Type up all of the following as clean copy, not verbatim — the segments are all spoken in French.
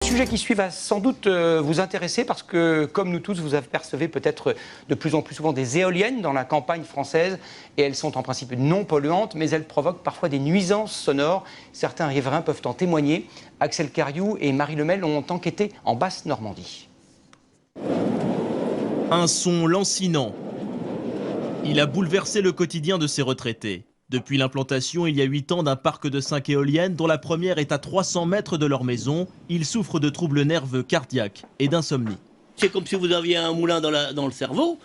sujet qui suit va sans doute vous intéresser parce que, comme nous tous, vous apercevez peut-être de plus en plus souvent des éoliennes dans la campagne française et elles sont en principe non polluantes, mais elles provoquent parfois des nuisances sonores. Certains riverains peuvent en témoigner. Axel Cariou et Marie Lemel ont enquêté en Basse-Normandie. Un son lancinant. Il a bouleversé le quotidien de ces retraités. Depuis l'implantation il y a 8 ans d'un parc de 5 éoliennes dont la première est à 300 mètres de leur maison, ils souffrent de troubles nerveux cardiaques et d'insomnie. C'est comme si vous aviez un moulin dans le cerveau,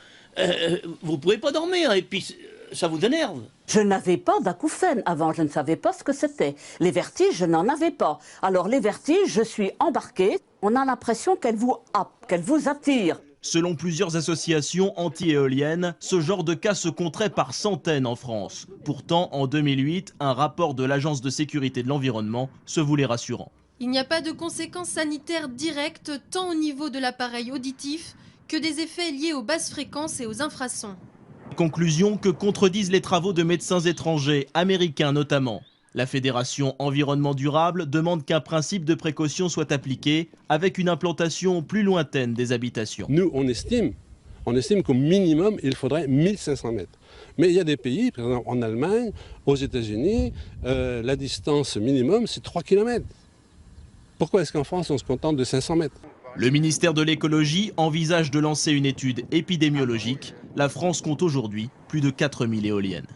vous ne pouvez pas dormir et puis ça vous énerve. Je n'avais pas d'acouphènes avant, je ne savais pas ce que c'était. Les vertiges, je n'en avais pas. Alors les vertiges, je suis embarquée, on a l'impression qu'elles vous happent, qu'elles vous attirent. Selon plusieurs associations anti-éoliennes, ce genre de cas se compterait par centaines en France. Pourtant, en 2008, un rapport de l'Agence de sécurité de l'environnement se voulait rassurant. Il n'y a pas de conséquences sanitaires directes tant au niveau de l'appareil auditif que des effets liés aux basses fréquences et aux infrasons. Conclusion que contredisent les travaux de médecins étrangers, américains notamment. La Fédération Environnement Durable demande qu'un principe de précaution soit appliqué avec une implantation plus lointaine des habitations. Nous, on estime qu'au minimum, il faudrait 1500 mètres. Mais il y a des pays, par exemple en Allemagne, aux États-Unis, la distance minimum, c'est 3 km. Pourquoi est-ce qu'en France, on se contente de 500 mètres ? Le ministère de l'écologie envisage de lancer une étude épidémiologique. La France compte aujourd'hui plus de 4000 éoliennes.